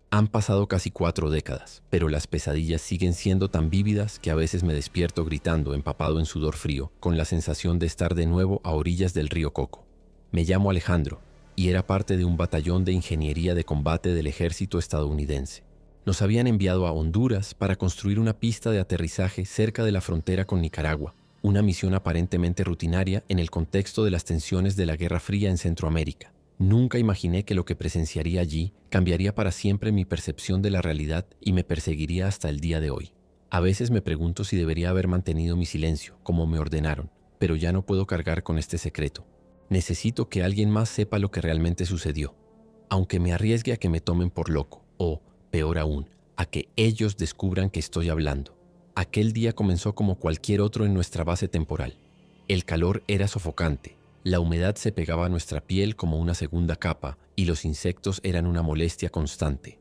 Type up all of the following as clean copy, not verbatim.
Han pasado casi 4 décadas, pero las pesadillas siguen siendo tan vívidas que a veces me despierto gritando, empapado en sudor frío, con la sensación de estar de nuevo a orillas del río Coco. Me llamo Alejandro, y era parte de un batallón de ingeniería de combate del ejército estadounidense. Nos habían enviado a Honduras para construir una pista de aterrizaje cerca de la frontera con Nicaragua, una misión aparentemente rutinaria en el contexto de las tensiones de la Guerra Fría en Centroamérica. Nunca imaginé que lo que presenciaría allí cambiaría para siempre mi percepción de la realidad y me perseguiría hasta el día de hoy. A veces me pregunto si debería haber mantenido mi silencio, como me ordenaron, pero ya no puedo cargar con este secreto. Necesito que alguien más sepa lo que realmente sucedió, aunque me arriesgue a que me tomen por loco, o, peor aún, a que ellos descubran que estoy hablando. Aquel día comenzó como cualquier otro en nuestra base temporal. El calor era sofocante. La humedad se pegaba a nuestra piel como una segunda capa y los insectos eran una molestia constante.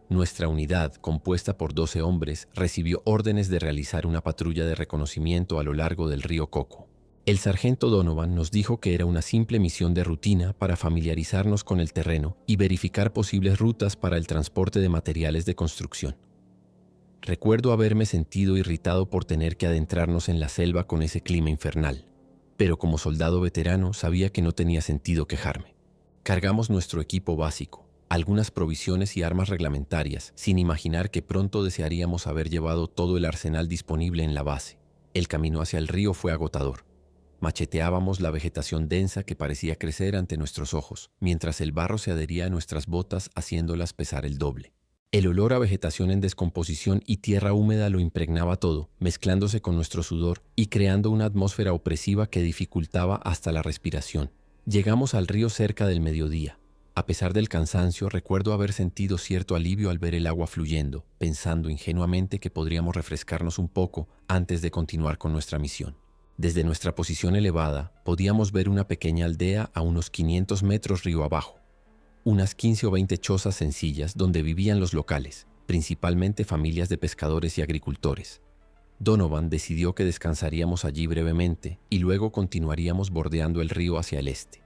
Nuestra unidad, compuesta por 12 hombres, recibió órdenes de realizar una patrulla de reconocimiento a lo largo del río Coco. El sargento Donovan nos dijo que era una simple misión de rutina para familiarizarnos con el terreno y verificar posibles rutas para el transporte de materiales de construcción. Recuerdo haberme sentido irritado por tener que adentrarnos en la selva con ese clima infernal. Pero como soldado veterano sabía que no tenía sentido quejarme. Cargamos nuestro equipo básico, algunas provisiones y armas reglamentarias, sin imaginar que pronto desearíamos haber llevado todo el arsenal disponible en la base. El camino hacia el río fue agotador. Macheteábamos la vegetación densa que parecía crecer ante nuestros ojos, mientras el barro se adhería a nuestras botas haciéndolas pesar el doble. El olor a vegetación en descomposición y tierra húmeda lo impregnaba todo, mezclándose con nuestro sudor y creando una atmósfera opresiva que dificultaba hasta la respiración. Llegamos al río cerca del mediodía. A pesar del cansancio, recuerdo haber sentido cierto alivio al ver el agua fluyendo, pensando ingenuamente que podríamos refrescarnos un poco antes de continuar con nuestra misión. Desde nuestra posición elevada, podíamos ver una pequeña aldea a unos 500 metros río abajo. Unas 15 o 20 chozas sencillas donde vivían los locales, principalmente familias de pescadores y agricultores. Donovan decidió que descansaríamos allí brevemente y luego continuaríamos bordeando el río hacia el este.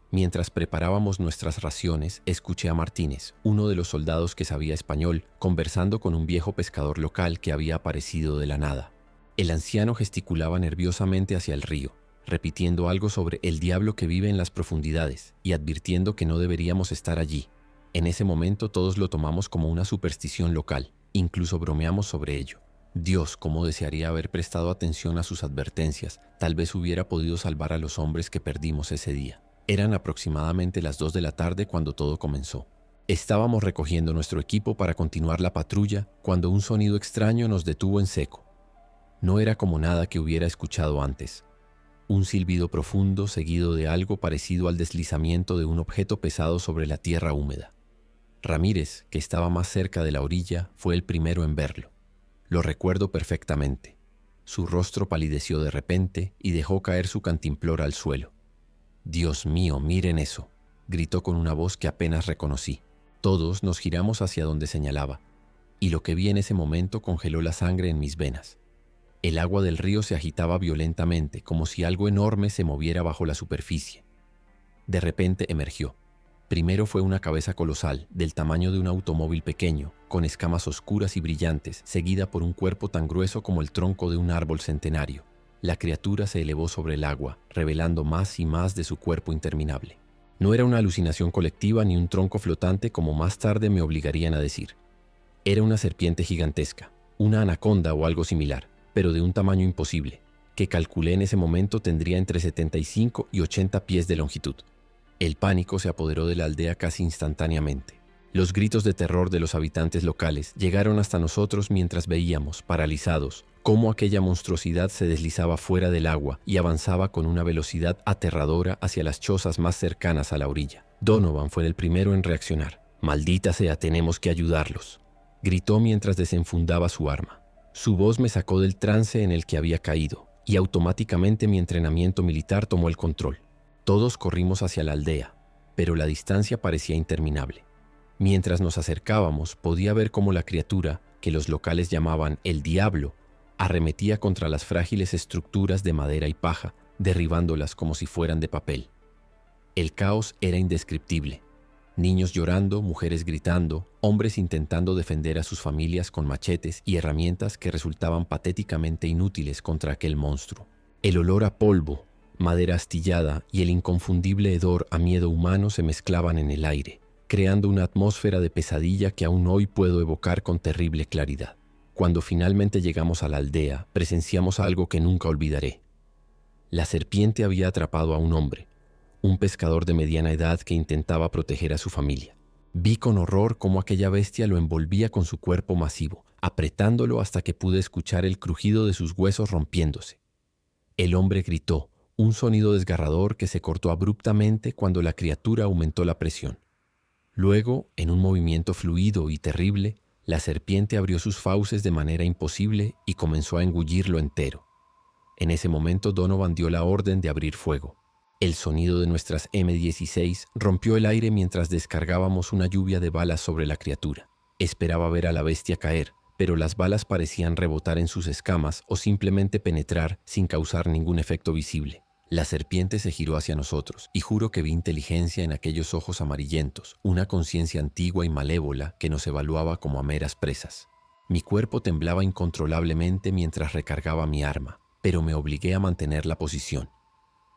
Mientras preparábamos nuestras raciones, escuché a Martínez, uno de los soldados que sabía español, conversando con un viejo pescador local que había aparecido de la nada. El anciano gesticulaba nerviosamente hacia el río, repitiendo algo sobre el diablo que vive en las profundidades y advirtiendo que no deberíamos estar allí. En ese momento todos lo tomamos como una superstición local, incluso bromeamos sobre ello. Dios, cómo desearía haber prestado atención a sus advertencias, tal vez hubiera podido salvar a los hombres que perdimos ese día. Eran aproximadamente las 2 de la tarde cuando todo comenzó. Estábamos recogiendo nuestro equipo para continuar la patrulla cuando un sonido extraño nos detuvo en seco. No era como nada que hubiera escuchado antes. Un silbido profundo seguido de algo parecido al deslizamiento de un objeto pesado sobre la tierra húmeda. Ramírez, que estaba más cerca de la orilla, fue el primero en verlo. Lo recuerdo perfectamente. Su rostro palideció de repente y dejó caer su cantimplora al suelo. «Dios mío, miren eso», gritó con una voz que apenas reconocí. Todos nos giramos hacia donde señalaba, y lo que vi en ese momento congeló la sangre en mis venas. El agua del río se agitaba violentamente, como si algo enorme se moviera bajo la superficie. De repente emergió. Primero fue una cabeza colosal, del tamaño de un automóvil pequeño, con escamas oscuras y brillantes, seguida por un cuerpo tan grueso como el tronco de un árbol centenario. La criatura se elevó sobre el agua, revelando más y más de su cuerpo interminable. No era una alucinación colectiva ni un tronco flotante como más tarde me obligarían a decir. Era una serpiente gigantesca, una anaconda o algo similar, pero de un tamaño imposible, que calculé en ese momento tendría entre 75 y 80 pies de longitud. El pánico se apoderó de la aldea casi instantáneamente. Los gritos de terror de los habitantes locales llegaron hasta nosotros mientras veíamos, paralizados, cómo aquella monstruosidad se deslizaba fuera del agua y avanzaba con una velocidad aterradora hacia las chozas más cercanas a la orilla. Donovan fue el primero en reaccionar. «Maldita sea, tenemos que ayudarlos», gritó mientras desenfundaba su arma. Su voz me sacó del trance en el que había caído, y automáticamente mi entrenamiento militar tomó el control. Todos corrimos hacia la aldea, pero la distancia parecía interminable. Mientras nos acercábamos, podía ver cómo la criatura, que los locales llamaban el diablo, arremetía contra las frágiles estructuras de madera y paja, derribándolas como si fueran de papel. El caos era indescriptible. Niños llorando, mujeres gritando, hombres intentando defender a sus familias con machetes y herramientas que resultaban patéticamente inútiles contra aquel monstruo. El olor a polvo, madera astillada y el inconfundible hedor a miedo humano se mezclaban en el aire, creando una atmósfera de pesadilla que aún hoy puedo evocar con terrible claridad. Cuando finalmente llegamos a la aldea, presenciamos algo que nunca olvidaré. La serpiente había atrapado a un hombre, un pescador de mediana edad que intentaba proteger a su familia. Vi con horror cómo aquella bestia lo envolvía con su cuerpo masivo, apretándolo hasta que pude escuchar el crujido de sus huesos rompiéndose. El hombre gritó, un sonido desgarrador que se cortó abruptamente cuando la criatura aumentó la presión. Luego, en un movimiento fluido y terrible, la serpiente abrió sus fauces de manera imposible y comenzó a engullirlo entero. En ese momento Donovan dio la orden de abrir fuego. El sonido de nuestras M16 rompió el aire mientras descargábamos una lluvia de balas sobre la criatura. Esperaba ver a la bestia caer, pero las balas parecían rebotar en sus escamas o simplemente penetrar sin causar ningún efecto visible. La serpiente se giró hacia nosotros y juro que vi inteligencia en aquellos ojos amarillentos, una conciencia antigua y malévola que nos evaluaba como a meras presas. Mi cuerpo temblaba incontrolablemente mientras recargaba mi arma, pero me obligué a mantener la posición.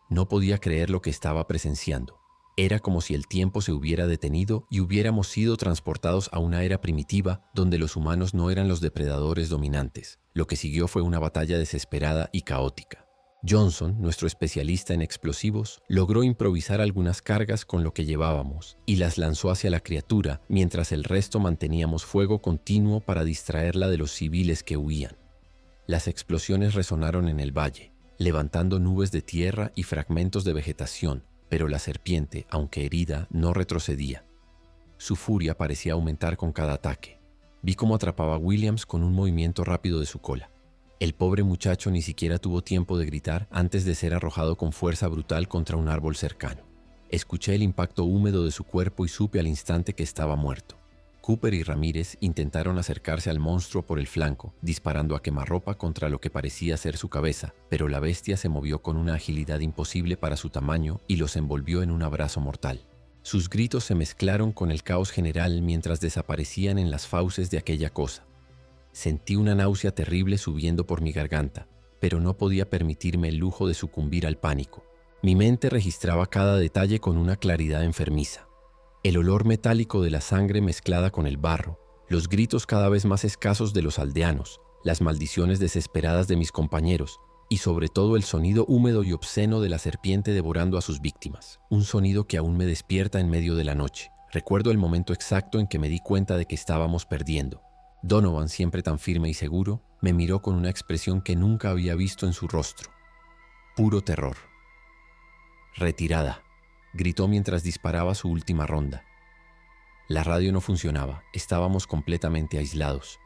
No podía creer lo que estaba presenciando. Era como si el tiempo se hubiera detenido y hubiéramos sido transportados a una era primitiva donde los humanos no eran los depredadores dominantes. Lo que siguió fue una batalla desesperada y caótica. Johnson, nuestro especialista en explosivos, logró improvisar algunas cargas con lo que llevábamos y las lanzó hacia la criatura, mientras el resto manteníamos fuego continuo para distraerla de los civiles que huían. Las explosiones resonaron en el valle, levantando nubes de tierra y fragmentos de vegetación, pero la serpiente, aunque herida, no retrocedía. Su furia parecía aumentar con cada ataque. Vi cómo atrapaba a Williams con un movimiento rápido de su cola. El pobre muchacho ni siquiera tuvo tiempo de gritar antes de ser arrojado con fuerza brutal contra un árbol cercano. Escuché el impacto húmedo de su cuerpo y supe al instante que estaba muerto. Cooper y Ramírez intentaron acercarse al monstruo por el flanco, disparando a quemarropa contra lo que parecía ser su cabeza, pero la bestia se movió con una agilidad imposible para su tamaño y los envolvió en un abrazo mortal. Sus gritos se mezclaron con el caos general mientras desaparecían en las fauces de aquella cosa. Sentí una náusea terrible subiendo por mi garganta, pero no podía permitirme el lujo de sucumbir al pánico. Mi mente registraba cada detalle con una claridad enfermiza. El olor metálico de la sangre mezclada con el barro, los gritos cada vez más escasos de los aldeanos, las maldiciones desesperadas de mis compañeros y sobre todo el sonido húmedo y obsceno de la serpiente devorando a sus víctimas. Un sonido que aún me despierta en medio de la noche. Recuerdo el momento exacto en que me di cuenta de que estábamos perdiendo. Donovan, siempre tan firme y seguro, me miró con una expresión que nunca había visto en su rostro. Puro terror. «Retirada», gritó mientras disparaba su última ronda. La radio no funcionaba, estábamos completamente aislados.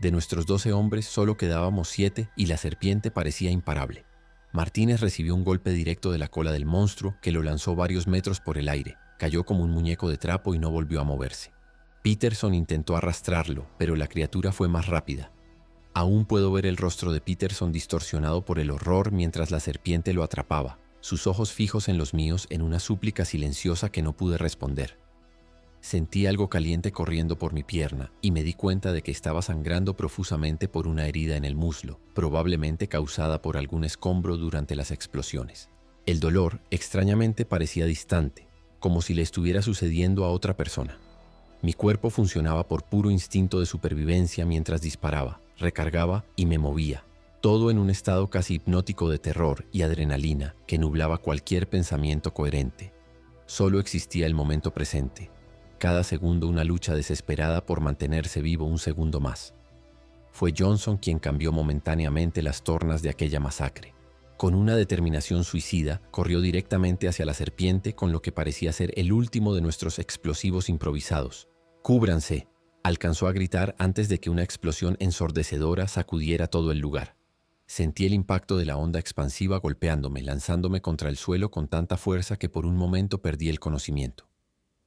De nuestros 12 hombres solo quedábamos 7 y la serpiente parecía imparable. Martínez recibió un golpe directo de la cola del monstruo que lo lanzó varios metros por el aire, cayó como un muñeco de trapo y no volvió a moverse. Peterson intentó arrastrarlo, pero la criatura fue más rápida. Aún puedo ver el rostro de Peterson distorsionado por el horror mientras la serpiente lo atrapaba, sus ojos fijos en los míos en una súplica silenciosa que no pude responder. Sentí algo caliente corriendo por mi pierna y me di cuenta de que estaba sangrando profusamente por una herida en el muslo, probablemente causada por algún escombro durante las explosiones. El dolor, extrañamente, parecía distante, como si le estuviera sucediendo a otra persona. Mi cuerpo funcionaba por puro instinto de supervivencia mientras disparaba, recargaba y me movía, todo en un estado casi hipnótico de terror y adrenalina que nublaba cualquier pensamiento coherente. Solo existía el momento presente, cada segundo una lucha desesperada por mantenerse vivo un segundo más. Fue Johnson quien cambió momentáneamente las tornas de aquella masacre. Con una determinación suicida, corrió directamente hacia la serpiente con lo que parecía ser el último de nuestros explosivos improvisados. «¡Cúbranse!», alcanzó a gritar antes de que una explosión ensordecedora sacudiera todo el lugar. Sentí el impacto de la onda expansiva golpeándome, lanzándome contra el suelo con tanta fuerza que por un momento perdí el conocimiento.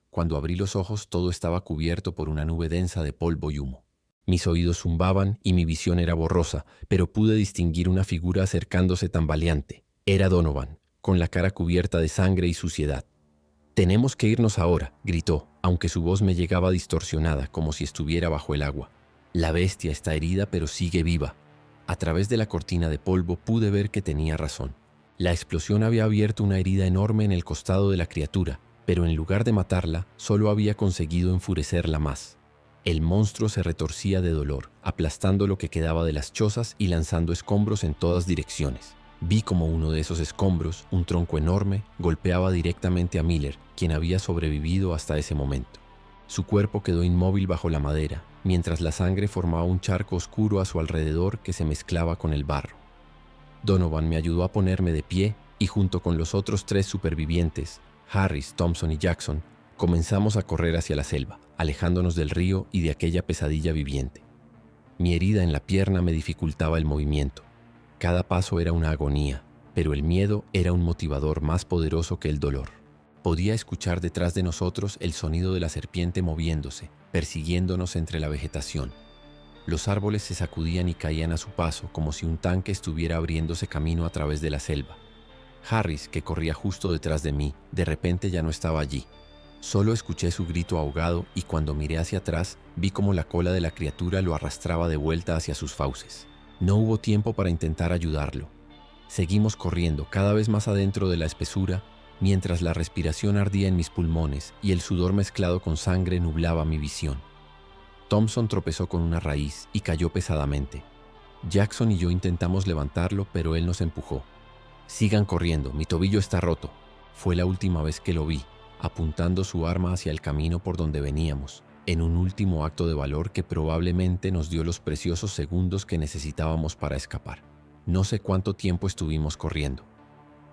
Cuando abrí los ojos, todo estaba cubierto por una nube densa de polvo y humo. Mis oídos zumbaban y mi visión era borrosa, pero pude distinguir una figura acercándose tambaleante. Era Donovan, con la cara cubierta de sangre y suciedad. «Tenemos que irnos ahora», gritó, aunque su voz me llegaba distorsionada, como si estuviera bajo el agua. «La bestia está herida, pero sigue viva». A través de la cortina de polvo pude ver que tenía razón. La explosión había abierto una herida enorme en el costado de la criatura, pero en lugar de matarla, solo había conseguido enfurecerla más. El monstruo se retorcía de dolor, aplastando lo que quedaba de las chozas y lanzando escombros en todas direcciones. Vi como uno de esos escombros, un tronco enorme, golpeaba directamente a Miller, quien había sobrevivido hasta ese momento. Su cuerpo quedó inmóvil bajo la madera, mientras la sangre formaba un charco oscuro a su alrededor que se mezclaba con el barro. Donovan me ayudó a ponerme de pie y junto con los otros 3 supervivientes, Harris, Thompson y Jackson, comenzamos a correr hacia la selva, alejándonos del río y de aquella pesadilla viviente. Mi herida en la pierna me dificultaba el movimiento. Cada paso era una agonía, pero el miedo era un motivador más poderoso que el dolor. Podía escuchar detrás de nosotros el sonido de la serpiente moviéndose, persiguiéndonos entre la vegetación. Los árboles se sacudían y caían a su paso como si un tanque estuviera abriéndose camino a través de la selva. Harris, que corría justo detrás de mí, de repente ya no estaba allí. Solo escuché su grito ahogado y cuando miré hacia atrás vi cómo la cola de la criatura lo arrastraba de vuelta hacia sus fauces. No hubo tiempo para intentar ayudarlo. Seguimos corriendo cada vez más adentro de la espesura, mientras la respiración ardía en mis pulmones y el sudor mezclado con sangre nublaba mi visión. Thompson tropezó con una raíz y cayó pesadamente. Jackson y yo intentamos levantarlo, pero él nos empujó. «Sigan corriendo, mi tobillo está roto». Fue la última vez que lo vi, apuntando su arma hacia el camino por donde veníamos, en un último acto de valor que probablemente nos dio los preciosos segundos que necesitábamos para escapar. No sé cuánto tiempo estuvimos corriendo.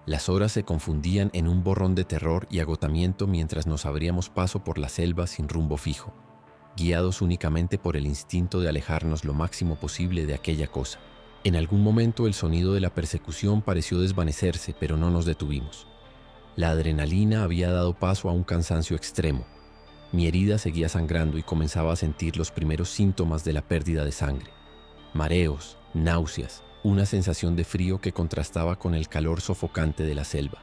Las horas se confundían en un borrón de terror y agotamiento mientras nos abríamos paso por la selva sin rumbo fijo, guiados únicamente por el instinto de alejarnos lo máximo posible de aquella cosa. En algún momento el sonido de la persecución pareció desvanecerse, pero no nos detuvimos. La adrenalina había dado paso a un cansancio extremo. Mi herida seguía sangrando y comenzaba a sentir los primeros síntomas de la pérdida de sangre. Mareos, náuseas, una sensación de frío que contrastaba con el calor sofocante de la selva.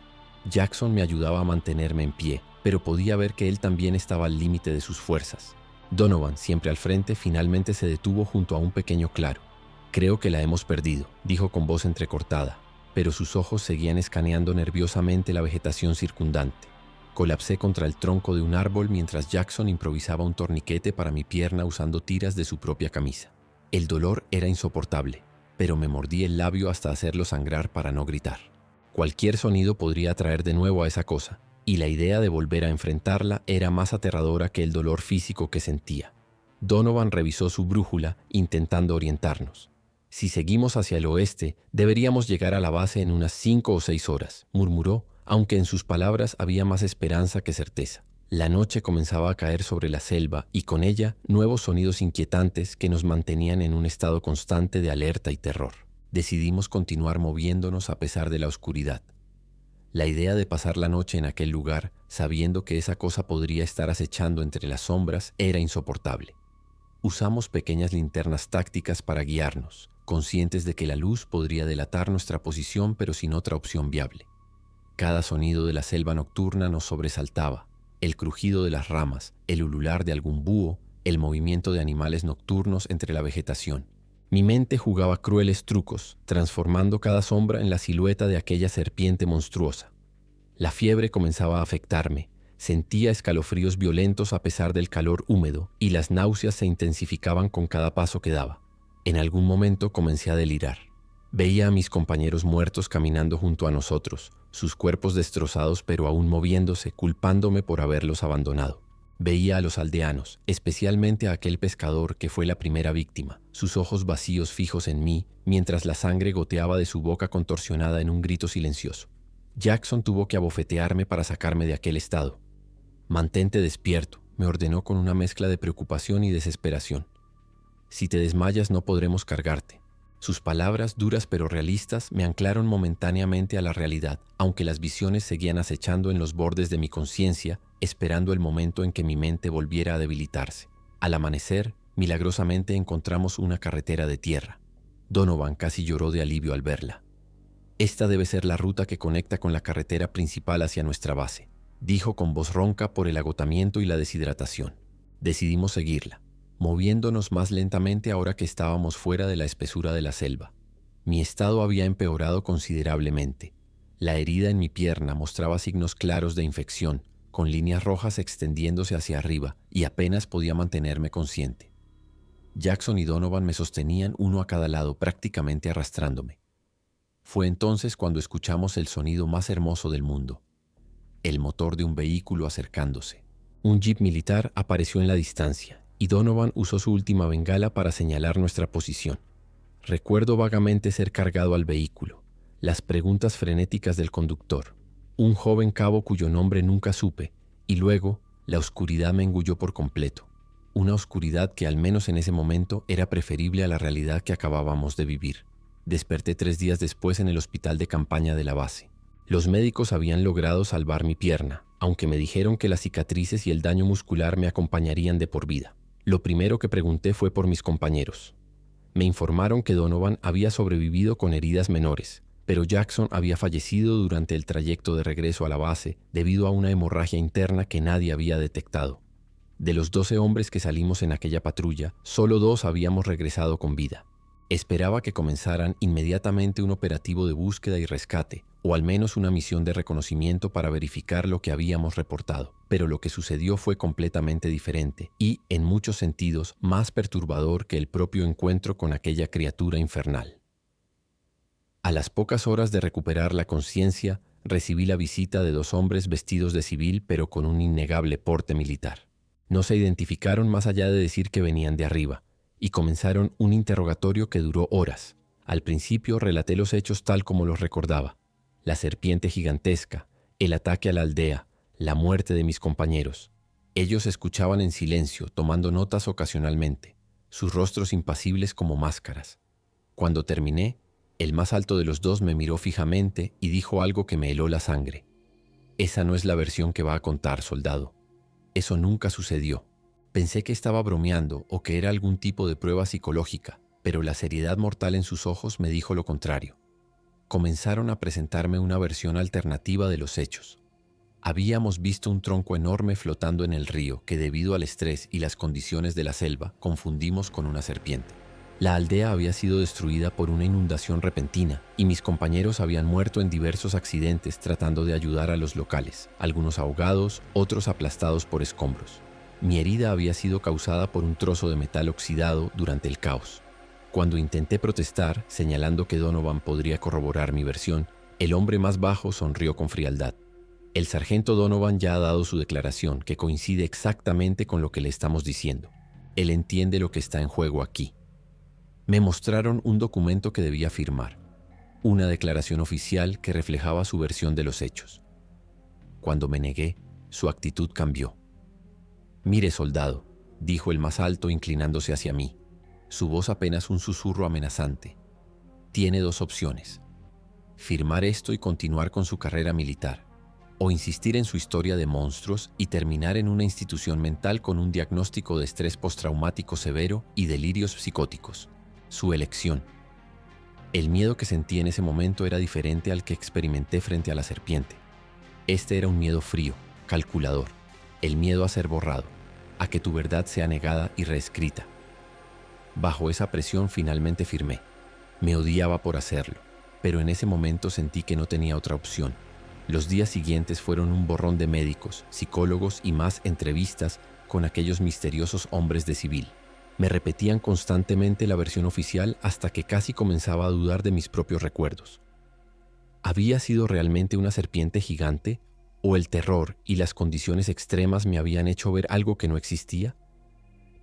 Jackson me ayudaba a mantenerme en pie, pero podía ver que él también estaba al límite de sus fuerzas. Donovan, siempre al frente, finalmente se detuvo junto a un pequeño claro. «Creo que la hemos perdido», dijo con voz entrecortada, pero sus ojos seguían escaneando nerviosamente la vegetación circundante. Colapsé contra el tronco de un árbol mientras Jackson improvisaba un torniquete para mi pierna usando tiras de su propia camisa. El dolor era insoportable, pero me mordí el labio hasta hacerlo sangrar para no gritar. Cualquier sonido podría atraer de nuevo a esa cosa, y la idea de volver a enfrentarla era más aterradora que el dolor físico que sentía. Donovan revisó su brújula intentando orientarnos. «Si seguimos hacia el oeste, deberíamos llegar a la base en unas 5 o 6 horas», murmuró, aunque en sus palabras había más esperanza que certeza. La noche comenzaba a caer sobre la selva y con ella nuevos sonidos inquietantes que nos mantenían en un estado constante de alerta y terror. Decidimos continuar moviéndonos a pesar de la oscuridad. La idea de pasar la noche en aquel lugar, sabiendo que esa cosa podría estar acechando entre las sombras, era insoportable. Usamos pequeñas linternas tácticas para guiarnos, conscientes de que la luz podría delatar nuestra posición pero sin otra opción viable. Cada sonido de la selva nocturna nos sobresaltaba, el crujido de las ramas, el ulular de algún búho, el movimiento de animales nocturnos entre la vegetación. Mi mente jugaba crueles trucos, transformando cada sombra en la silueta de aquella serpiente monstruosa. La fiebre comenzaba a afectarme, sentía escalofríos violentos a pesar del calor húmedo y las náuseas se intensificaban con cada paso que daba. En algún momento comencé a delirar. Veía a mis compañeros muertos caminando junto a nosotros, sus cuerpos destrozados pero aún moviéndose, culpándome por haberlos abandonado. Veía a los aldeanos, especialmente a aquel pescador que fue la primera víctima, sus ojos vacíos fijos en mí, mientras la sangre goteaba de su boca contorsionada en un grito silencioso. Jackson tuvo que abofetearme para sacarme de aquel estado. «Mantente despierto», me ordenó con una mezcla de preocupación y desesperación. «Si te desmayas no podremos cargarte». Sus palabras, duras pero realistas, me anclaron momentáneamente a la realidad, aunque las visiones seguían acechando en los bordes de mi conciencia, esperando el momento en que mi mente volviera a debilitarse. Al amanecer, milagrosamente encontramos una carretera de tierra. Donovan casi lloró de alivio al verla. «Esta debe ser la ruta que conecta con la carretera principal hacia nuestra base». dijo con voz ronca por el agotamiento y la deshidratación. Decidimos seguirla, moviéndonos más lentamente ahora que estábamos fuera de la espesura de la selva. Mi estado había empeorado considerablemente. La herida en mi pierna mostraba signos claros de infección, con líneas rojas extendiéndose hacia arriba, y apenas podía mantenerme consciente. Jackson y Donovan me sostenían uno a cada lado, prácticamente arrastrándome. Fue entonces cuando escuchamos el sonido más hermoso del mundo: el motor de un vehículo acercándose. Un jeep militar apareció en la distancia, y Donovan usó su última bengala para señalar nuestra posición. Recuerdo vagamente ser cargado al vehículo, las preguntas frenéticas del conductor, un joven cabo cuyo nombre nunca supe, y luego la oscuridad me engulló por completo. Una oscuridad que, al menos en ese momento, era preferible a la realidad que acabábamos de vivir. Desperté 3 días después en el hospital de campaña de la base. Los médicos habían logrado salvar mi pierna, aunque me dijeron que las cicatrices y el daño muscular me acompañarían de por vida. Lo primero que pregunté fue por mis compañeros. Me informaron que Donovan había sobrevivido con heridas menores, pero Jackson había fallecido durante el trayecto de regreso a la base debido a una hemorragia interna que nadie había detectado. De los 12 hombres que salimos en aquella patrulla, solo 2 habíamos regresado con vida. Esperaba que comenzaran inmediatamente un operativo de búsqueda y rescate, o al menos una misión de reconocimiento para verificar lo que habíamos reportado. Pero lo que sucedió fue completamente diferente y, en muchos sentidos, más perturbador que el propio encuentro con aquella criatura infernal. A las pocas horas de recuperar la conciencia, recibí la visita de 2 hombres vestidos de civil pero con un innegable porte militar. No se identificaron más allá de decir que venían de arriba, y comenzaron un interrogatorio que duró horas. Al principio relaté los hechos tal como los recordaba: la serpiente gigantesca, el ataque a la aldea, la muerte de mis compañeros. Ellos escuchaban en silencio, tomando notas ocasionalmente, sus rostros impasibles como máscaras. Cuando terminé, el más alto de los 2 me miró fijamente y dijo algo que me heló la sangre. «Esa no es la versión que va a contar, soldado. Eso nunca sucedió». Pensé que estaba bromeando o que era algún tipo de prueba psicológica, pero la seriedad mortal en sus ojos me dijo lo contrario. Comenzaron a presentarme una versión alternativa de los hechos. Habíamos visto un tronco enorme flotando en el río que, debido al estrés y las condiciones de la selva, confundimos con una serpiente. La aldea había sido destruida por una inundación repentina y mis compañeros habían muerto en diversos accidentes tratando de ayudar a los locales, algunos ahogados, otros aplastados por escombros. Mi herida había sido causada por un trozo de metal oxidado durante el caos. Cuando intenté protestar, señalando que Donovan podría corroborar mi versión, el hombre más bajo sonrió con frialdad. El sargento Donovan ya ha dado su declaración, que coincide exactamente con lo que le estamos diciendo. Él entiende lo que está en juego aquí. Me mostraron un documento que debía firmar, una declaración oficial que reflejaba su versión de los hechos. Cuando me negué, su actitud cambió. «Mire, soldado», dijo el más alto inclinándose hacia mí, su voz apenas un susurro amenazante. «Tiene 2 opciones: firmar esto y continuar con su carrera militar, o insistir en su historia de monstruos y terminar en una institución mental con un diagnóstico de estrés postraumático severo y delirios psicóticos. Su elección». El miedo que sentí en ese momento era diferente al que experimenté frente a la serpiente. Este era un miedo frío, calculador, el miedo a ser borrado, a que tu verdad sea negada y reescrita. Bajo esa presión finalmente firmé. Me odiaba por hacerlo, pero en ese momento sentí que no tenía otra opción. Los días siguientes fueron un borrón de médicos, psicólogos y más entrevistas con aquellos misteriosos hombres de civil. Me repetían constantemente la versión oficial hasta que casi comenzaba a dudar de mis propios recuerdos. ¿Había sido realmente una serpiente gigante? ¿O el terror y las condiciones extremas me habían hecho ver algo que no existía?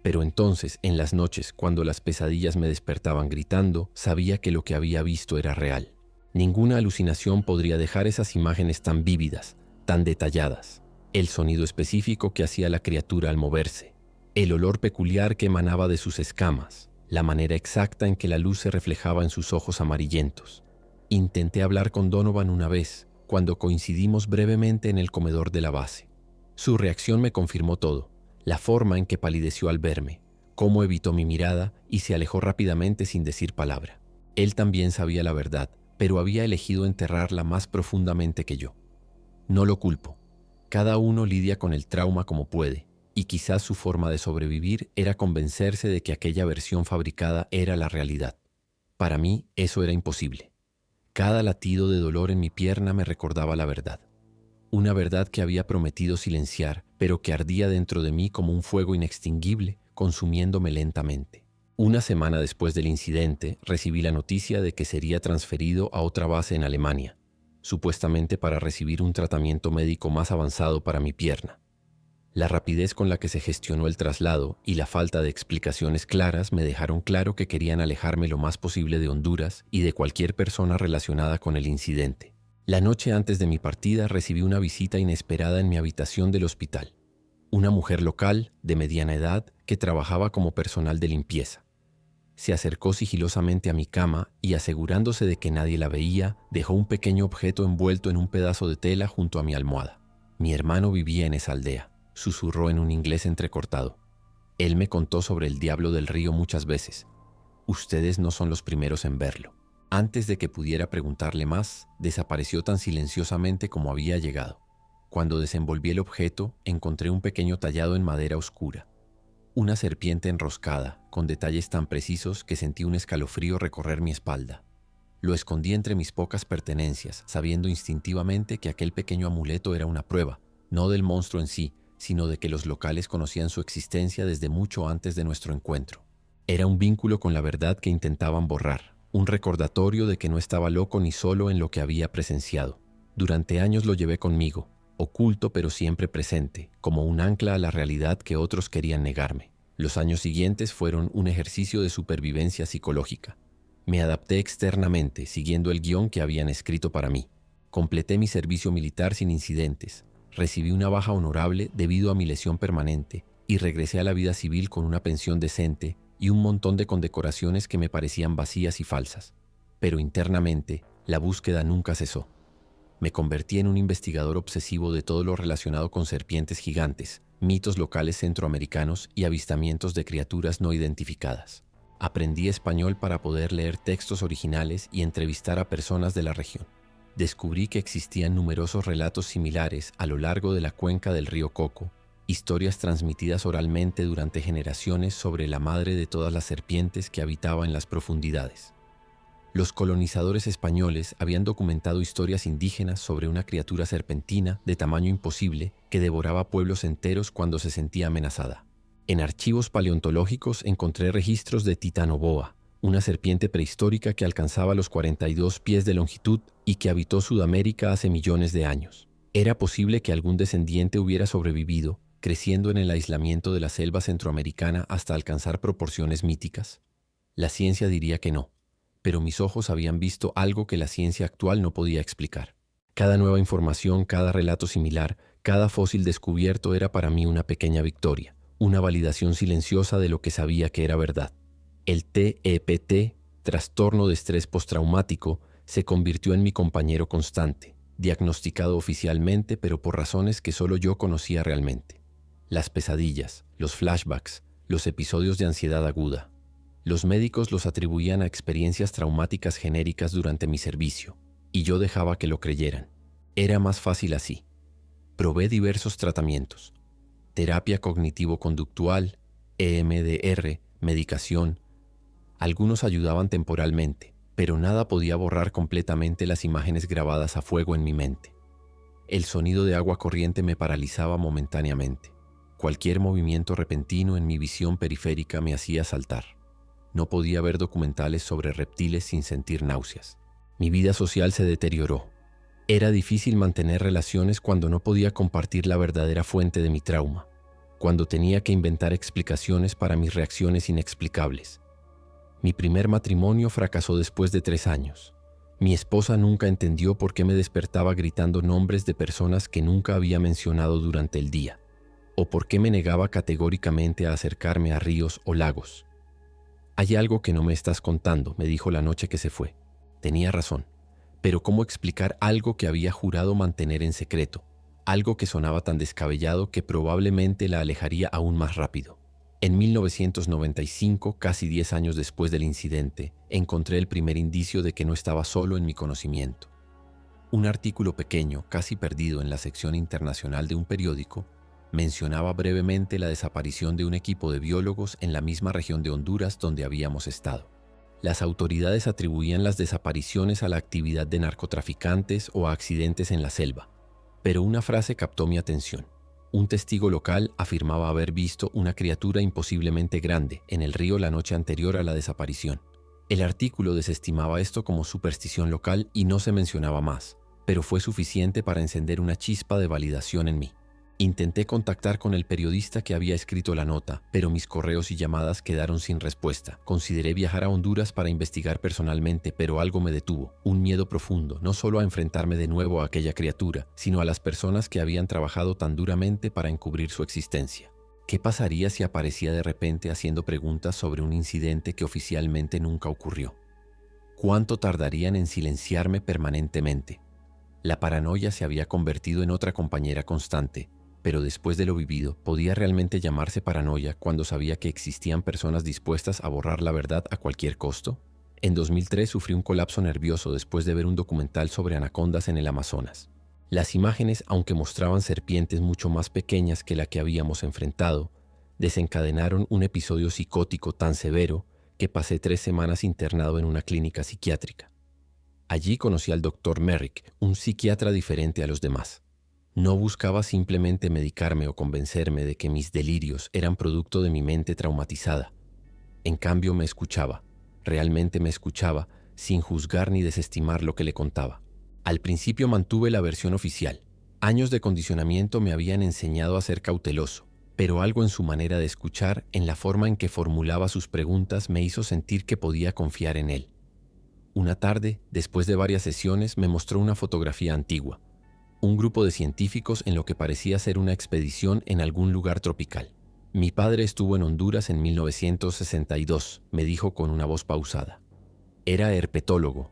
Pero entonces, en las noches, cuando las pesadillas me despertaban gritando, sabía que lo que había visto era real. Ninguna alucinación podría dejar esas imágenes tan vívidas, tan detalladas. El sonido específico que hacía la criatura al moverse, el olor peculiar que emanaba de sus escamas, la manera exacta en que la luz se reflejaba en sus ojos amarillentos. Intenté hablar con Donovan una vez, cuando coincidimos brevemente en el comedor de la base. Su reacción me confirmó todo: la forma en que palideció al verme, cómo evitó mi mirada y se alejó rápidamente sin decir palabra. Él también sabía la verdad, pero había elegido enterrarla más profundamente que yo. No lo culpo. Cada uno lidia con el trauma como puede, y quizás su forma de sobrevivir era convencerse de que aquella versión fabricada era la realidad. Para mí, eso era imposible. Cada latido de dolor en mi pierna me recordaba la verdad. Una verdad que había prometido silenciar, pero que ardía dentro de mí como un fuego inextinguible, consumiéndome lentamente. Una semana después del incidente, recibí la noticia de que sería transferido a otra base en Alemania, supuestamente para recibir un tratamiento médico más avanzado para mi pierna. La rapidez con la que se gestionó el traslado y la falta de explicaciones claras me dejaron claro que querían alejarme lo más posible de Honduras y de cualquier persona relacionada con el incidente. La noche antes de mi partida recibí una visita inesperada en mi habitación del hospital. Una mujer local, de mediana edad, que trabajaba como personal de limpieza. Se acercó sigilosamente a mi cama y, asegurándose de que nadie la veía, dejó un pequeño objeto envuelto en un pedazo de tela junto a mi almohada. Mi hermano vivía en esa aldea, susurró en un inglés entrecortado. Él me contó sobre el diablo del río muchas veces. Ustedes no son los primeros en verlo. Antes de que pudiera preguntarle más, desapareció tan silenciosamente como había llegado. Cuando desenvolví el objeto, encontré un pequeño tallado en madera oscura. Una serpiente enroscada, con detalles tan precisos que sentí un escalofrío recorrer mi espalda. Lo escondí entre mis pocas pertenencias, sabiendo instintivamente que aquel pequeño amuleto era una prueba, no del monstruo en sí, sino de que los locales conocían su existencia desde mucho antes de nuestro encuentro. Era un vínculo con la verdad que intentaban borrar, un recordatorio de que no estaba loco ni solo en lo que había presenciado. Durante años lo llevé conmigo, oculto pero siempre presente, como un ancla a la realidad que otros querían negarme. Los años siguientes fueron un ejercicio de supervivencia psicológica. Me adapté externamente, siguiendo el guión que habían escrito para mí. Completé mi servicio militar sin incidentes. Recibí una baja honorable debido a mi lesión permanente y regresé a la vida civil con una pensión decente y un montón de condecoraciones que me parecían vacías y falsas. Pero internamente, la búsqueda nunca cesó. Me convertí en un investigador obsesivo de todo lo relacionado con serpientes gigantes, mitos locales centroamericanos y avistamientos de criaturas no identificadas. Aprendí español para poder leer textos originales y entrevistar a personas de la región. Descubrí que existían numerosos relatos similares a lo largo de la cuenca del río Coco, historias transmitidas oralmente durante generaciones sobre la madre de todas las serpientes que habitaba en las profundidades. Los colonizadores españoles habían documentado historias indígenas sobre una criatura serpentina de tamaño imposible que devoraba pueblos enteros cuando se sentía amenazada. En archivos paleontológicos encontré registros de Titanoboa, una serpiente prehistórica que alcanzaba los 42 pies de longitud y que habitó Sudamérica hace millones de años. ¿Era posible que algún descendiente hubiera sobrevivido, creciendo en el aislamiento de la selva centroamericana hasta alcanzar proporciones míticas? La ciencia diría que no, pero mis ojos habían visto algo que la ciencia actual no podía explicar. Cada nueva información, cada relato similar, cada fósil descubierto era para mí una pequeña victoria, una validación silenciosa de lo que sabía que era verdad. El TEPT, trastorno de estrés postraumático, se convirtió en mi compañero constante, diagnosticado oficialmente pero por razones que solo yo conocía realmente. Las pesadillas, los flashbacks, los episodios de ansiedad aguda. Los médicos los atribuían a experiencias traumáticas genéricas durante mi servicio, y yo dejaba que lo creyeran. Era más fácil así. Probé diversos tratamientos: terapia cognitivo-conductual, EMDR, medicación. Algunos ayudaban temporalmente, pero nada podía borrar completamente las imágenes grabadas a fuego en mi mente. El sonido de agua corriente me paralizaba momentáneamente. Cualquier movimiento repentino en mi visión periférica me hacía saltar. No podía ver documentales sobre reptiles sin sentir náuseas. Mi vida social se deterioró. Era difícil mantener relaciones cuando no podía compartir la verdadera fuente de mi trauma, cuando tenía que inventar explicaciones para mis reacciones inexplicables. Mi primer matrimonio fracasó después de 3 años. Mi esposa nunca entendió por qué me despertaba gritando nombres de personas que nunca había mencionado durante el día, o por qué me negaba categóricamente a acercarme a ríos o lagos. «Hay algo que no me estás contando», me dijo la noche que se fue. Tenía razón, pero ¿cómo explicar algo que había jurado mantener en secreto? Algo que sonaba tan descabellado que probablemente la alejaría aún más rápido. En 1995, casi 10 años después del incidente, encontré el primer indicio de que no estaba solo en mi conocimiento. Un artículo pequeño, casi perdido en la sección internacional de un periódico, mencionaba brevemente la desaparición de un equipo de biólogos en la misma región de Honduras donde habíamos estado. Las autoridades atribuían las desapariciones a la actividad de narcotraficantes o a accidentes en la selva, pero una frase captó mi atención. Un testigo local afirmaba haber visto una criatura imposiblemente grande en el río la noche anterior a la desaparición. El artículo desestimaba esto como superstición local y no se mencionaba más, pero fue suficiente para encender una chispa de validación en mí. Intenté contactar con el periodista que había escrito la nota, pero mis correos y llamadas quedaron sin respuesta. Consideré viajar a Honduras para investigar personalmente, pero algo me detuvo. Un miedo profundo, no solo a enfrentarme de nuevo a aquella criatura, sino a las personas que habían trabajado tan duramente para encubrir su existencia. ¿Qué pasaría si aparecía de repente haciendo preguntas sobre un incidente que oficialmente nunca ocurrió? ¿Cuánto tardarían en silenciarme permanentemente? La paranoia se había convertido en otra compañera constante, pero después de lo vivido, ¿podía realmente llamarse paranoia cuando sabía que existían personas dispuestas a borrar la verdad a cualquier costo? En 2003 sufrí un colapso nervioso después de ver un documental sobre anacondas en el Amazonas. Las imágenes, aunque mostraban serpientes mucho más pequeñas que la que habíamos enfrentado, desencadenaron un episodio psicótico tan severo que pasé 3 semanas internado en una clínica psiquiátrica. Allí conocí al Dr. Merrick, un psiquiatra diferente a los demás. No buscaba simplemente medicarme o convencerme de que mis delirios eran producto de mi mente traumatizada. En cambio me escuchaba, realmente me escuchaba, sin juzgar ni desestimar lo que le contaba. Al principio mantuve la versión oficial. Años de condicionamiento me habían enseñado a ser cauteloso, pero algo en su manera de escuchar, en la forma en que formulaba sus preguntas, me hizo sentir que podía confiar en él. Una tarde, después de varias sesiones, me mostró una fotografía antigua. Un grupo de científicos en lo que parecía ser una expedición en algún lugar tropical. Mi padre estuvo en Honduras en 1962, me dijo con una voz pausada. Era herpetólogo.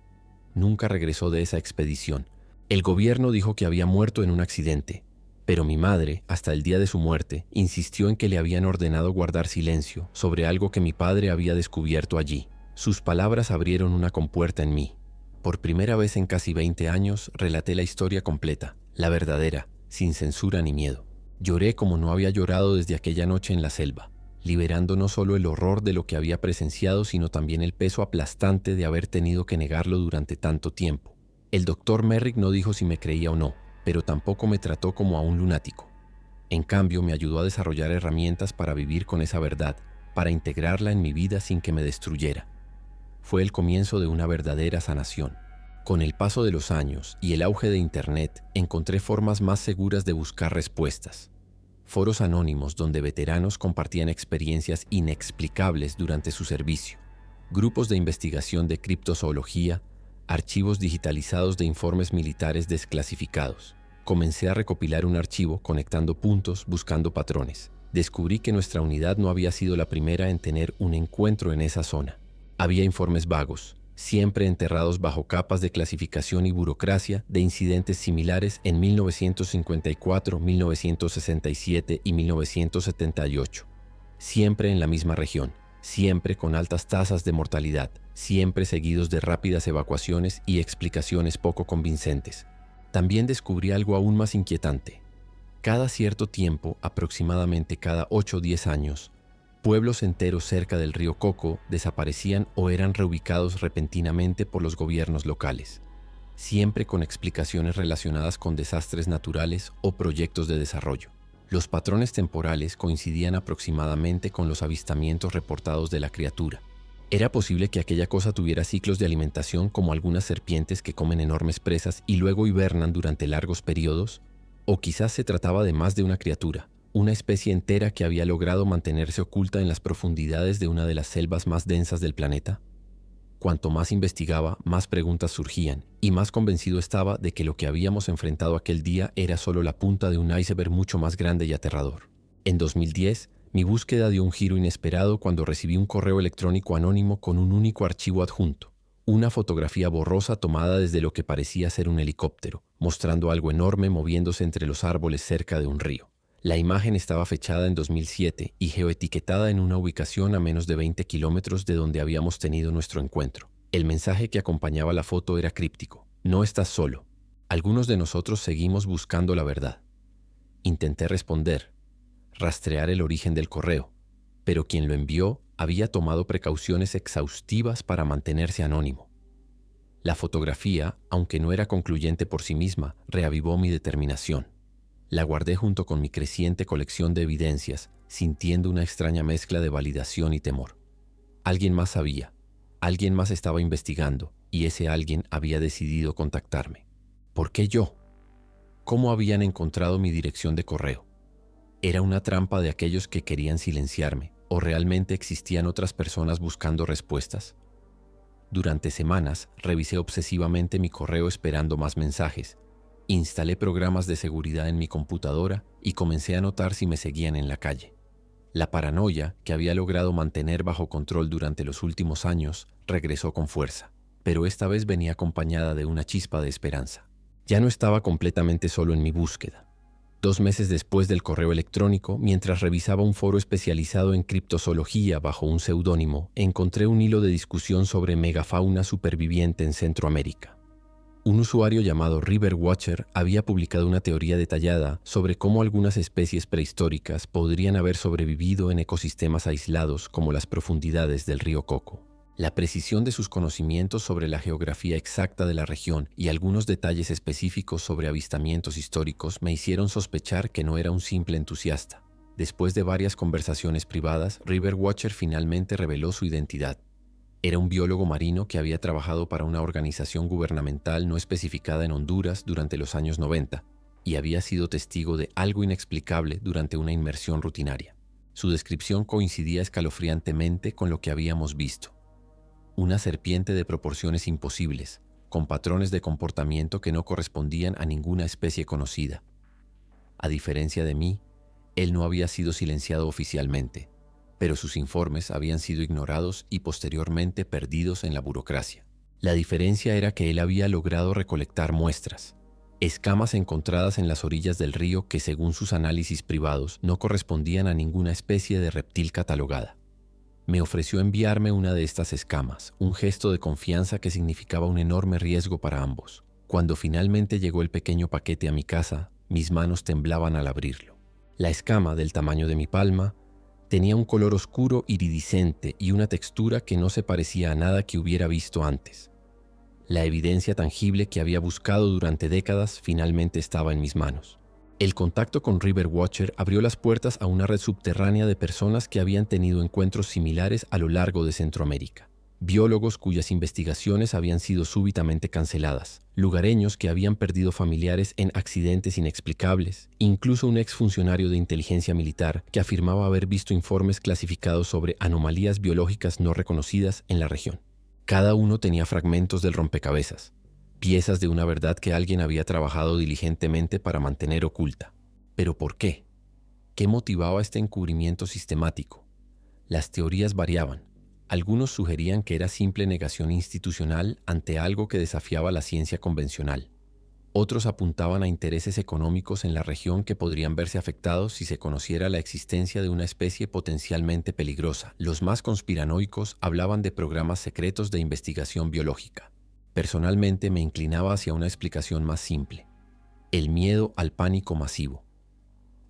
Nunca regresó de esa expedición. El gobierno dijo que había muerto en un accidente, pero mi madre, hasta el día de su muerte, insistió en que le habían ordenado guardar silencio sobre algo que mi padre había descubierto allí. Sus palabras abrieron una compuerta en mí. Por primera vez en casi 20 años, relaté la historia completa, la verdadera, sin censura ni miedo. Lloré como no había llorado desde aquella noche en la selva, liberando no solo el horror de lo que había presenciado, sino también el peso aplastante de haber tenido que negarlo durante tanto tiempo. El Dr. Merrick no dijo si me creía o no, pero tampoco me trató como a un lunático. En cambio, me ayudó a desarrollar herramientas para vivir con esa verdad, para integrarla en mi vida sin que me destruyera. Fue el comienzo de una verdadera sanación. Con el paso de los años y el auge de Internet, encontré formas más seguras de buscar respuestas. Foros anónimos donde veteranos compartían experiencias inexplicables durante su servicio. Grupos de investigación de criptozoología, archivos digitalizados de informes militares desclasificados. Comencé a recopilar un archivo conectando puntos, buscando patrones. Descubrí que nuestra unidad no había sido la primera en tener un encuentro en esa zona. Había informes vagos, siempre enterrados bajo capas de clasificación y burocracia de incidentes similares en 1954, 1967 y 1978. Siempre en la misma región, siempre con altas tasas de mortalidad, siempre seguidos de rápidas evacuaciones y explicaciones poco convincentes. También descubrí algo aún más inquietante. Cada cierto tiempo, aproximadamente cada 8 o 10 años, pueblos enteros cerca del río Coco desaparecían o eran reubicados repentinamente por los gobiernos locales, siempre con explicaciones relacionadas con desastres naturales o proyectos de desarrollo. Los patrones temporales coincidían aproximadamente con los avistamientos reportados de la criatura. ¿Era posible que aquella cosa tuviera ciclos de alimentación como algunas serpientes que comen enormes presas y luego hibernan durante largos periodos? ¿O quizás se trataba de más de una criatura? Una especie entera que había logrado mantenerse oculta en las profundidades de una de las selvas más densas del planeta. Cuanto más investigaba, más preguntas surgían, y más convencido estaba de que lo que habíamos enfrentado aquel día era solo la punta de un iceberg mucho más grande y aterrador. En 2010, mi búsqueda dio un giro inesperado cuando recibí un correo electrónico anónimo con un único archivo adjunto, una fotografía borrosa tomada desde lo que parecía ser un helicóptero, mostrando algo enorme moviéndose entre los árboles cerca de un río. La imagen estaba fechada en 2007 y geoetiquetada en una ubicación a menos de 20 kilómetros de donde habíamos tenido nuestro encuentro. El mensaje que acompañaba la foto era críptico. No estás solo. Algunos de nosotros seguimos buscando la verdad. Intenté responder, rastrear el origen del correo, pero quien lo envió había tomado precauciones exhaustivas para mantenerse anónimo. La fotografía, aunque no era concluyente por sí misma, reavivó mi determinación. La guardé junto con mi creciente colección de evidencias, sintiendo una extraña mezcla de validación y temor. Alguien más sabía, alguien más estaba investigando, y ese alguien había decidido contactarme. ¿Por qué yo? ¿Cómo habían encontrado mi dirección de correo? ¿Era una trampa de aquellos que querían silenciarme, o realmente existían otras personas buscando respuestas? Durante semanas revisé obsesivamente mi correo esperando más mensajes. Instalé programas de seguridad en mi computadora y comencé a notar si me seguían en la calle. La paranoia que había logrado mantener bajo control durante los últimos años regresó con fuerza, pero esta vez venía acompañada de una chispa de esperanza. Ya no estaba completamente solo en mi búsqueda. 2 meses después del correo electrónico, mientras revisaba un foro especializado en criptozoología bajo un seudónimo, encontré un hilo de discusión sobre megafauna superviviente en Centroamérica. Un usuario llamado River Watcher había publicado una teoría detallada sobre cómo algunas especies prehistóricas podrían haber sobrevivido en ecosistemas aislados como las profundidades del río Coco. La precisión de sus conocimientos sobre la geografía exacta de la región y algunos detalles específicos sobre avistamientos históricos me hicieron sospechar que no era un simple entusiasta. Después de varias conversaciones privadas, River Watcher finalmente reveló su identidad. Era un biólogo marino que había trabajado para una organización gubernamental no especificada en Honduras durante los años 90 y había sido testigo de algo inexplicable durante una inmersión rutinaria. Su descripción coincidía escalofriantemente con lo que habíamos visto. Una serpiente de proporciones imposibles, con patrones de comportamiento que no correspondían a ninguna especie conocida. A diferencia de mí, él no había sido silenciado oficialmente, pero sus informes habían sido ignorados y posteriormente perdidos en la burocracia. La diferencia era que él había logrado recolectar muestras, escamas encontradas en las orillas del río que, según sus análisis privados, no correspondían a ninguna especie de reptil catalogada. Me ofreció enviarme una de estas escamas, un gesto de confianza que significaba un enorme riesgo para ambos. Cuando finalmente llegó el pequeño paquete a mi casa, mis manos temblaban al abrirlo. La escama, del tamaño de mi palma, tenía un color oscuro iridiscente y una textura que no se parecía a nada que hubiera visto antes. La evidencia tangible que había buscado durante décadas finalmente estaba en mis manos. El contacto con River Watcher abrió las puertas a una red subterránea de personas que habían tenido encuentros similares a lo largo de Centroamérica. Biólogos cuyas investigaciones habían sido súbitamente canceladas, lugareños que habían perdido familiares en accidentes inexplicables, incluso un exfuncionario de inteligencia militar que afirmaba haber visto informes clasificados sobre anomalías biológicas no reconocidas en la región. Cada uno tenía fragmentos del rompecabezas, piezas de una verdad que alguien había trabajado diligentemente para mantener oculta. ¿Pero por qué? ¿Qué motivaba este encubrimiento sistemático? Las teorías variaban. Algunos sugerían que era simple negación institucional ante algo que desafiaba la ciencia convencional. Otros apuntaban a intereses económicos en la región que podrían verse afectados si se conociera la existencia de una especie potencialmente peligrosa. Los más conspiranoicos hablaban de programas secretos de investigación biológica. Personalmente me inclinaba hacia una explicación más simple: el miedo al pánico masivo.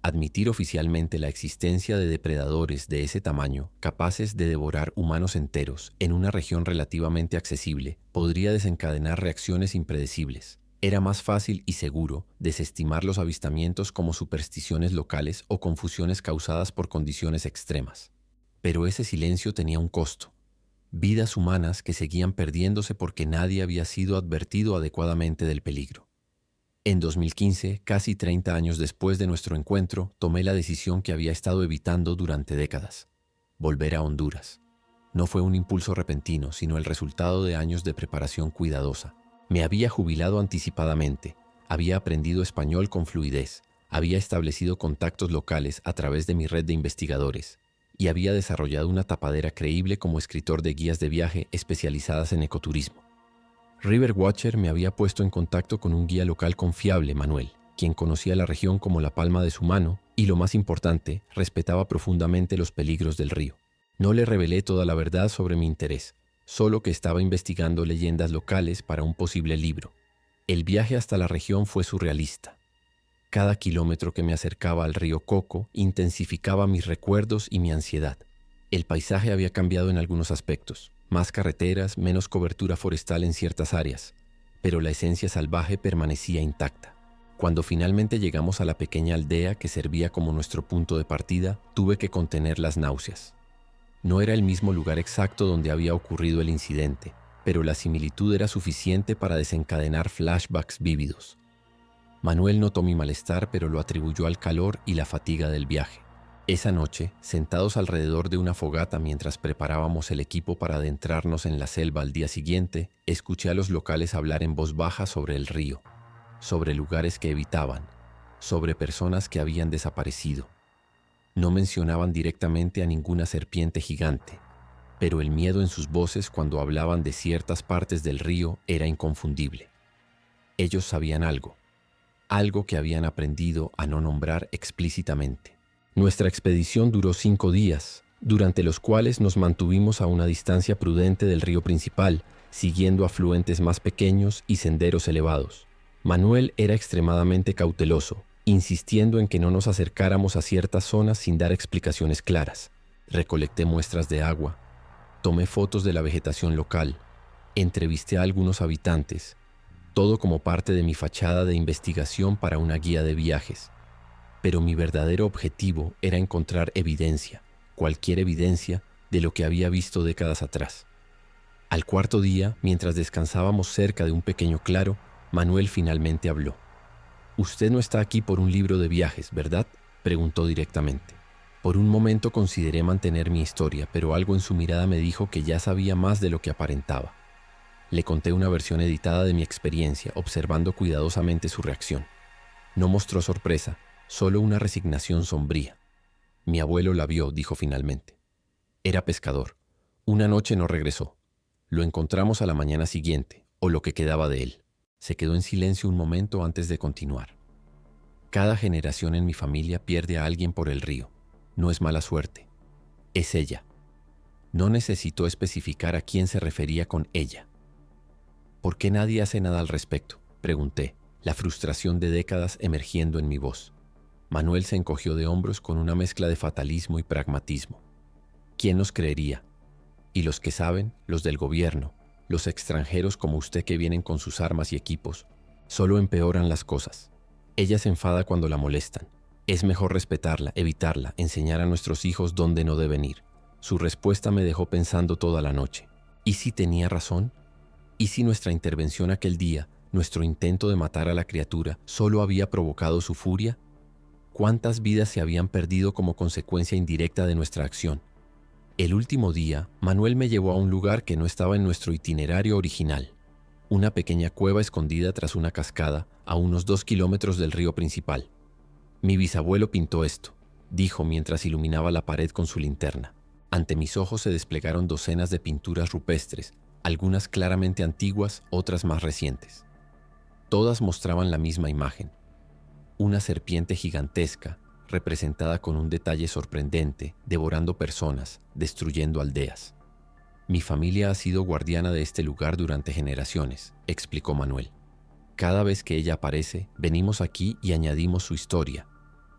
Admitir oficialmente la existencia de depredadores de ese tamaño, capaces de devorar humanos enteros en una región relativamente accesible, podría desencadenar reacciones impredecibles. Era más fácil y seguro desestimar los avistamientos como supersticiones locales o confusiones causadas por condiciones extremas. Pero ese silencio tenía un costo. Vidas humanas que seguían perdiéndose porque nadie había sido advertido adecuadamente del peligro. En 2015, casi 30 años después de nuestro encuentro, tomé la decisión que había estado evitando durante décadas: volver a Honduras. No fue un impulso repentino, sino el resultado de años de preparación cuidadosa. Me había jubilado anticipadamente, había aprendido español con fluidez, había establecido contactos locales a través de mi red de investigadores y había desarrollado una tapadera creíble como escritor de guías de viaje especializadas en ecoturismo. River Watcher me había puesto en contacto con un guía local confiable, Manuel, quien conocía la región como la palma de su mano y, lo más importante, respetaba profundamente los peligros del río. No le revelé toda la verdad sobre mi interés, solo que estaba investigando leyendas locales para un posible libro. El viaje hasta la región fue surrealista. Cada kilómetro que me acercaba al río Coco intensificaba mis recuerdos y mi ansiedad. El paisaje había cambiado en algunos aspectos, más carreteras, menos cobertura forestal en ciertas áreas, pero la esencia salvaje permanecía intacta. Cuando finalmente llegamos a la pequeña aldea que servía como nuestro punto de partida, tuve que contener las náuseas. No era el mismo lugar exacto donde había ocurrido el incidente, pero la similitud era suficiente para desencadenar flashbacks vívidos. Manuel notó mi malestar, pero lo atribuyó al calor y la fatiga del viaje. Esa noche, sentados alrededor de una fogata mientras preparábamos el equipo para adentrarnos en la selva al día siguiente, escuché a los locales hablar en voz baja sobre el río, sobre lugares que evitaban, sobre personas que habían desaparecido. No mencionaban directamente a ninguna serpiente gigante, pero el miedo en sus voces cuando hablaban de ciertas partes del río era inconfundible. Ellos sabían algo que habían aprendido a no nombrar explícitamente. Nuestra expedición duró 5 días, durante los cuales nos mantuvimos a una distancia prudente del río principal, siguiendo afluentes más pequeños y senderos elevados. Manuel era extremadamente cauteloso, insistiendo en que no nos acercáramos a ciertas zonas sin dar explicaciones claras. Recolecté muestras de agua, tomé fotos de la vegetación local, entrevisté a algunos habitantes, todo como parte de mi fachada de investigación para una guía de viajes. Pero mi verdadero objetivo era encontrar evidencia, cualquier evidencia, de lo que había visto décadas atrás. Al cuarto día, mientras descansábamos cerca de un pequeño claro, Manuel finalmente habló. «Usted no está aquí por un libro de viajes, ¿verdad?», preguntó directamente. Por un momento consideré mantener mi historia, pero algo en su mirada me dijo que ya sabía más de lo que aparentaba. Le conté una versión editada de mi experiencia, observando cuidadosamente su reacción. No mostró sorpresa, solo una resignación sombría. «Mi abuelo la vio», dijo finalmente. «Era pescador. Una noche no regresó. Lo encontramos a la mañana siguiente, o lo que quedaba de él». Se quedó en silencio un momento antes de continuar. «Cada generación en mi familia pierde a alguien por el río. No es mala suerte. Es ella». No necesitó especificar a quién se refería con ella. «¿Por qué nadie hace nada al respecto?», pregunté, la frustración de décadas emergiendo en mi voz. Manuel se encogió de hombros con una mezcla de fatalismo y pragmatismo. «¿Quién nos creería? Y los que saben, los del gobierno, los extranjeros como usted que vienen con sus armas y equipos, solo empeoran las cosas. Ella se enfada cuando la molestan. Es mejor respetarla, evitarla, enseñar a nuestros hijos dónde no deben ir». Su respuesta me dejó pensando toda la noche. ¿Y si tenía razón? ¿Y si nuestra intervención aquel día, nuestro intento de matar a la criatura, solo había provocado su furia? ¿Cuántas vidas se habían perdido como consecuencia indirecta de nuestra acción? El último día, Manuel me llevó a un lugar que no estaba en nuestro itinerario original. Una pequeña cueva escondida tras una cascada, a unos 2 kilómetros del río principal. «Mi bisabuelo pintó esto», dijo mientras iluminaba la pared con su linterna. Ante mis ojos se desplegaron docenas de pinturas rupestres, algunas claramente antiguas, otras más recientes. Todas mostraban la misma imagen. Una serpiente gigantesca, representada con un detalle sorprendente, devorando personas, destruyendo aldeas. «Mi familia ha sido guardiana de este lugar durante generaciones», explicó Manuel. «Cada vez que ella aparece, venimos aquí y añadimos su historia.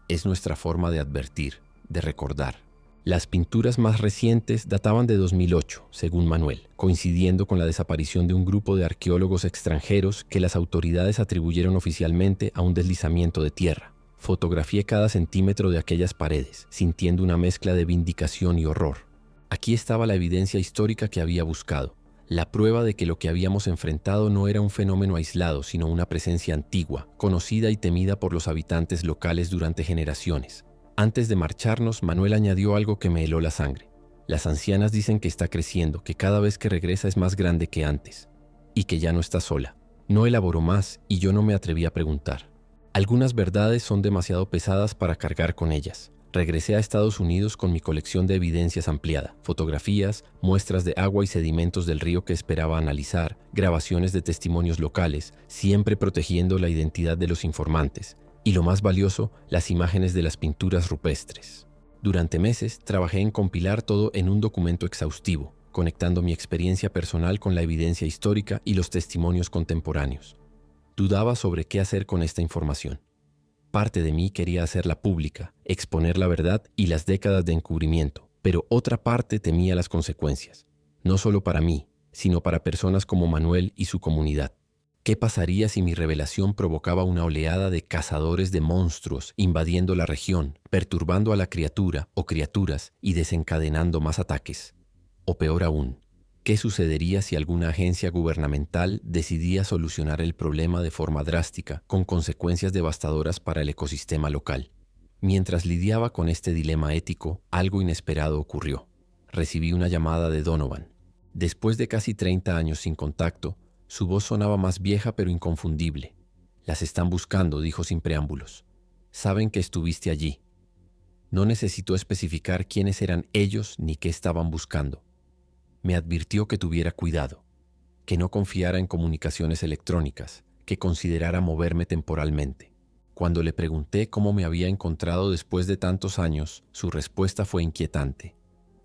Es nuestra forma de advertir, de recordar». Las pinturas más recientes databan de 2008, según Manuel, coincidiendo con la desaparición de un grupo de arqueólogos extranjeros que las autoridades atribuyeron oficialmente a un deslizamiento de tierra. Fotografié cada centímetro de aquellas paredes, sintiendo una mezcla de vindicación y horror. Aquí estaba la evidencia histórica que había buscado, la prueba de que lo que habíamos enfrentado no era un fenómeno aislado, sino una presencia antigua, conocida y temida por los habitantes locales durante generaciones. Antes de marcharnos, Manuel añadió algo que me heló la sangre. «Las ancianas dicen que está creciendo, que cada vez que regresa es más grande que antes, y que ya no está sola». No elaboró más y yo no me atreví a preguntar. Algunas verdades son demasiado pesadas para cargar con ellas. Regresé a Estados Unidos con mi colección de evidencias ampliada, fotografías, muestras de agua y sedimentos del río que esperaba analizar, grabaciones de testimonios locales, siempre protegiendo la identidad de los informantes, y lo más valioso, las imágenes de las pinturas rupestres. Durante meses trabajé en compilar todo en un documento exhaustivo, conectando mi experiencia personal con la evidencia histórica y los testimonios contemporáneos. Dudaba sobre qué hacer con esta información. Parte de mí quería hacerla pública, exponer la verdad y las décadas de encubrimiento, pero otra parte temía las consecuencias, no solo para mí, sino para personas como Manuel y su comunidad. ¿Qué pasaría si mi revelación provocaba una oleada de cazadores de monstruos invadiendo la región, perturbando a la criatura o criaturas y desencadenando más ataques? O peor aún, ¿qué sucedería si alguna agencia gubernamental decidía solucionar el problema de forma drástica, con consecuencias devastadoras para el ecosistema local? Mientras lidiaba con este dilema ético, algo inesperado ocurrió. Recibí una llamada de Donovan. Después de casi 30 años sin contacto, su voz sonaba más vieja pero inconfundible. Las están buscando, dijo sin preámbulos. Saben que estuviste allí. No necesitó especificar quiénes eran ellos ni qué estaban buscando. Me advirtió que tuviera cuidado, que no confiara en comunicaciones electrónicas, que considerara moverme temporalmente. Cuando le pregunté cómo me había encontrado después de tantos años, su respuesta fue inquietante.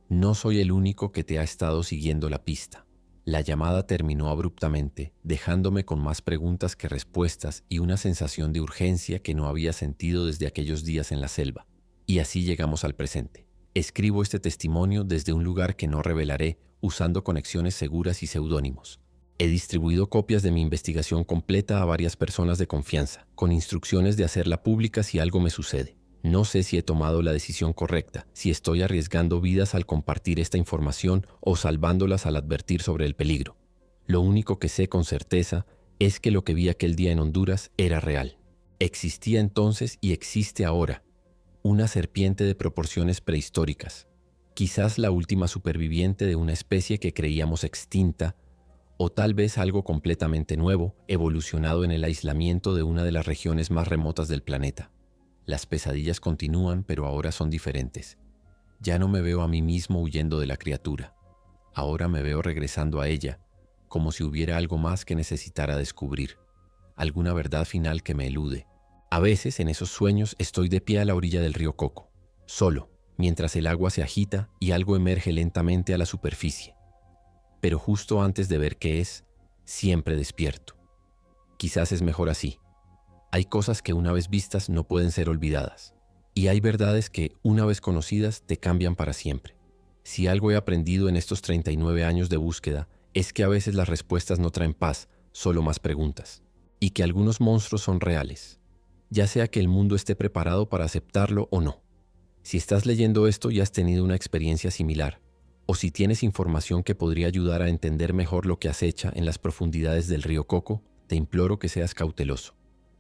No soy el único que te ha estado siguiendo la pista. La llamada terminó abruptamente, dejándome con más preguntas que respuestas y una sensación de urgencia que no había sentido desde aquellos días en la selva. Y así llegamos al presente. Escribo este testimonio desde un lugar que no revelaré, usando conexiones seguras y seudónimos. He distribuido copias de mi investigación completa a varias personas de confianza, con instrucciones de hacerla pública si algo me sucede. No sé si he tomado la decisión correcta, si estoy arriesgando vidas al compartir esta información o salvándolas al advertir sobre el peligro. Lo único que sé con certeza es que lo que vi aquel día en Honduras era real. Existía entonces y existe ahora. Una serpiente de proporciones prehistóricas. Quizás la última superviviente de una especie que creíamos extinta, o tal vez algo completamente nuevo, evolucionado en el aislamiento de una de las regiones más remotas del planeta. Las pesadillas continúan, pero ahora son diferentes. Ya no me veo a mí mismo huyendo de la criatura. Ahora me veo regresando a ella, como si hubiera algo más que necesitara descubrir, alguna verdad final que me elude. A veces, en esos sueños, estoy de pie a la orilla del río Coco, solo, mientras el agua se agita y algo emerge lentamente a la superficie. Pero justo antes de ver qué es, siempre despierto. Quizás es mejor así. Hay cosas que una vez vistas no pueden ser olvidadas. Y hay verdades que, una vez conocidas, te cambian para siempre. Si algo he aprendido en estos 39 años de búsqueda, es que a veces las respuestas no traen paz, solo más preguntas. Y que algunos monstruos son reales. Ya sea que el mundo esté preparado para aceptarlo o no. Si estás leyendo esto y has tenido una experiencia similar, o si tienes información que podría ayudar a entender mejor lo que acecha en las profundidades del río Coco, te imploro que seas cauteloso.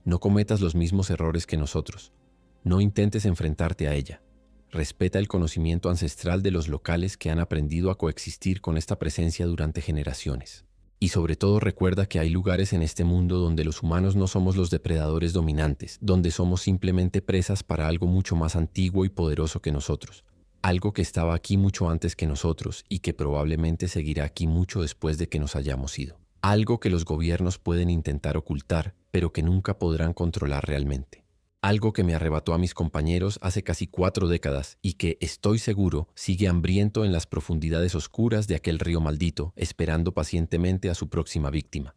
No cometas los mismos errores que nosotros. No intentes enfrentarte a ella. Respeta el conocimiento ancestral de los locales que han aprendido a coexistir con esta presencia durante generaciones. Y sobre todo recuerda que hay lugares en este mundo donde los humanos no somos los depredadores dominantes, donde somos simplemente presas para algo mucho más antiguo y poderoso que nosotros. Algo que estaba aquí mucho antes que nosotros y que probablemente seguirá aquí mucho después de que nos hayamos ido. Algo que los gobiernos pueden intentar ocultar, pero que nunca podrán controlar realmente. Algo que me arrebató a mis compañeros hace casi 4 décadas y que, estoy seguro, sigue hambriento en las profundidades oscuras de aquel río maldito, esperando pacientemente a su próxima víctima.